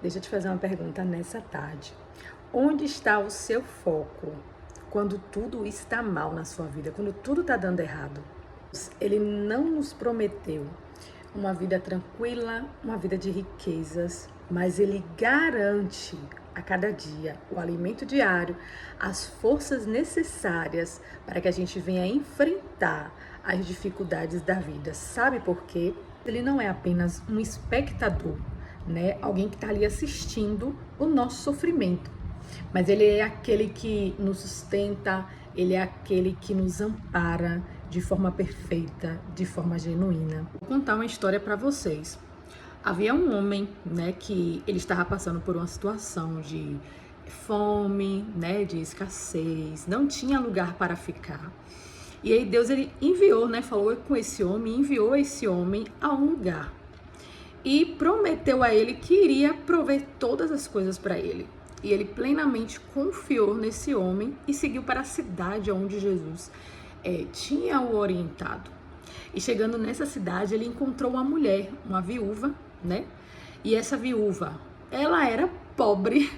Deixa eu te fazer uma pergunta nessa tarde. Onde está o seu foco quando tudo está mal na sua vida, quando tudo está dando errado? Ele não nos prometeu uma vida tranquila, uma vida de riquezas, mas ele garante a cada dia o alimento diário, as forças necessárias para que a gente venha enfrentar as dificuldades da vida. Sabe por quê? Ele não é apenas um espectador, né? Alguém que está ali assistindo o nosso sofrimento, mas ele é aquele que nos sustenta, ele é aquele que nos ampara de forma perfeita, de forma genuína. Vou contar uma história para vocês. Havia um homem, né, que ele estava passando por uma situação de fome, né, de escassez, não tinha lugar para ficar. E aí Deus ele enviou, né, falou com esse homem, enviou esse homem a um lugar e prometeu a ele que iria prover todas as coisas para ele. E ele plenamente confiou nesse homem e seguiu para a cidade onde Jesus tinha o orientado. E chegando nessa cidade, ele encontrou uma mulher, uma viúva, né? E essa viúva, ela era pobre,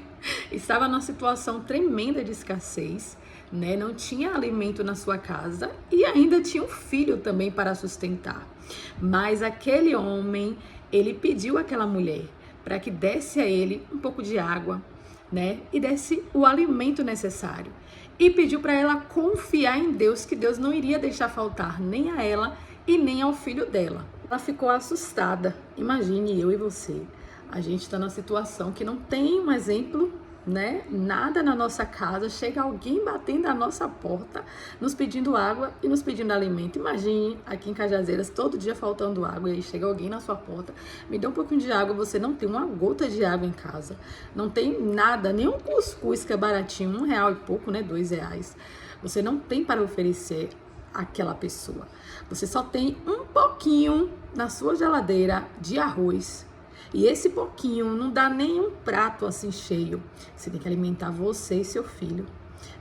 estava numa situação tremenda de escassez, né? Não tinha alimento na sua casa e ainda tinha um filho também para sustentar. Mas aquele homem, ele pediu àquela mulher para que desse a ele um pouco de água, né? E desse o alimento necessário. E pediu para ela confiar em Deus, que Deus não iria deixar faltar nem a ela e nem ao filho dela. Ela ficou assustada. Imagine eu e você. A gente está numa situação que não tem um exemplo, né? Nada na nossa casa. Chega alguém batendo a nossa porta, nos pedindo água e nos pedindo alimento. Imagine aqui em Cajazeiras, todo dia faltando água, e aí chega alguém na sua porta, me dá um pouquinho de água, você não tem uma gota de água em casa, não tem nada, nem um cuscuz que é baratinho, R$1 e pouco, né? R$2. Você não tem para oferecer àquela pessoa. Você só tem um pouquinho na sua geladeira de arroz. E esse pouquinho não dá nem um prato assim cheio. Você tem que alimentar você e seu filho.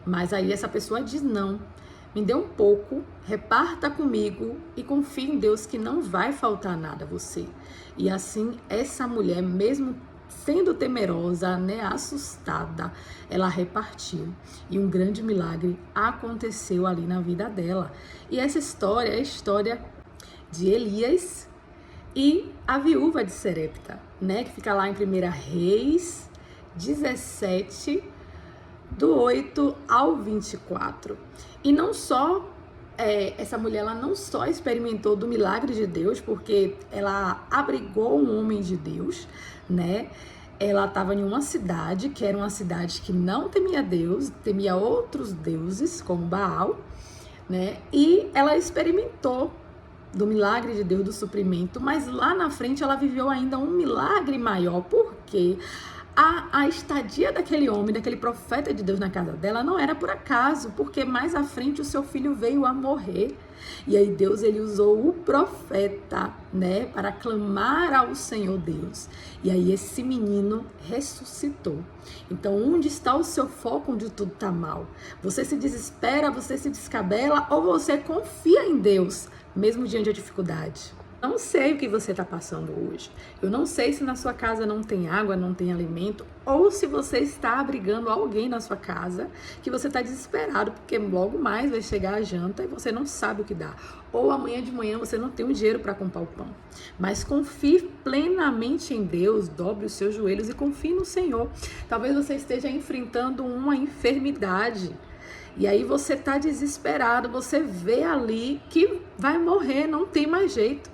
Mas aí essa pessoa diz não. Me dê um pouco, reparta comigo e confie em Deus que não vai faltar nada a você. E assim, essa mulher, mesmo sendo temerosa, né, assustada, ela repartiu. E um grande milagre aconteceu ali na vida dela. E essa história é a história de Elias e a viúva de Serepta, né, que fica lá em 1 Reis 17, do 8 ao 24. E não só, essa mulher, ela não só experimentou do milagre de Deus, porque ela abrigou um homem de Deus, né, ela estava em uma cidade, que era uma cidade que não temia Deus, temia outros deuses, como Baal, né, e ela experimentou do milagre de Deus, do suprimento, mas lá na frente ela viveu ainda um milagre maior, porque a estadia daquele homem, daquele profeta de Deus na casa dela não era por acaso, porque mais à frente o seu filho veio a morrer. E aí Deus, ele usou o profeta, né, para clamar ao Senhor Deus. E aí esse menino ressuscitou. Então, onde está o seu foco onde tudo está mal? Você se desespera, você se descabela ou você confia em Deus, mesmo diante da dificuldade? Não sei o que você está passando hoje. Eu não sei se na sua casa não tem água, não tem alimento, ou se você está abrigando alguém na sua casa que você está desesperado, porque logo mais vai chegar a janta e você não sabe o que dá. Ou amanhã de manhã você não tem o dinheiro para comprar o pão. Mas confie plenamente em Deus, dobre os seus joelhos e confie no Senhor. Talvez você esteja enfrentando uma enfermidade. E aí você está desesperado, você vê ali que vai morrer, não tem mais jeito.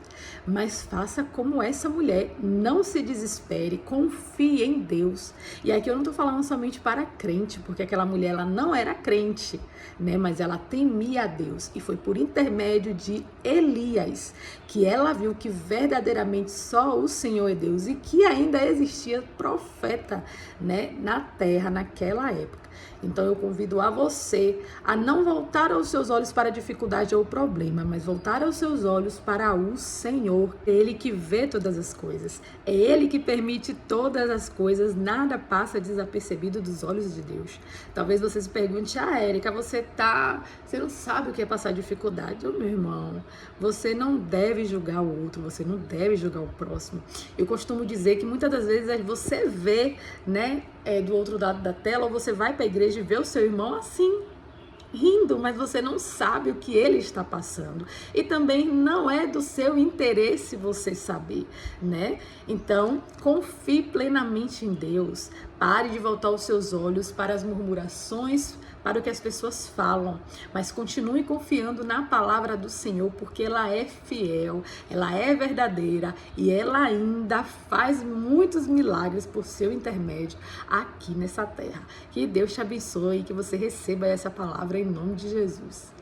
Mas faça como essa mulher, não se desespere, confie em Deus. E aqui eu não estou falando somente para crente, porque aquela mulher, ela não era crente, né? Mas ela temia a Deus. E foi por intermédio de Elias que ela viu que verdadeiramente só o Senhor é Deus e que ainda existia profeta, né, na terra naquela época. Então eu convido a você a não voltar os seus olhos para a dificuldade ou o problema, mas voltar os seus olhos para o Senhor. Senhor, é Ele que vê todas as coisas, é Ele que permite todas as coisas, nada passa desapercebido dos olhos de Deus. Talvez você se pergunte, Érica, você não sabe o que é passar dificuldade. Meu irmão, você não deve julgar o outro, você não deve julgar o próximo. Eu costumo dizer que muitas das vezes você vê, né, do outro lado da tela, ou você vai para a igreja e vê o seu irmão assim, rindo, mas você não sabe o que ele está passando. E também não é do seu interesse você saber, né? Então, confie plenamente em Deus. Pare de voltar os seus olhos para as murmurações, para o que as pessoas falam, mas continue confiando na palavra do Senhor, porque ela é fiel, ela é verdadeira e ela ainda faz muitos milagres por seu intermédio aqui nessa terra. Que Deus te abençoe e que você receba essa palavra em nome de Jesus.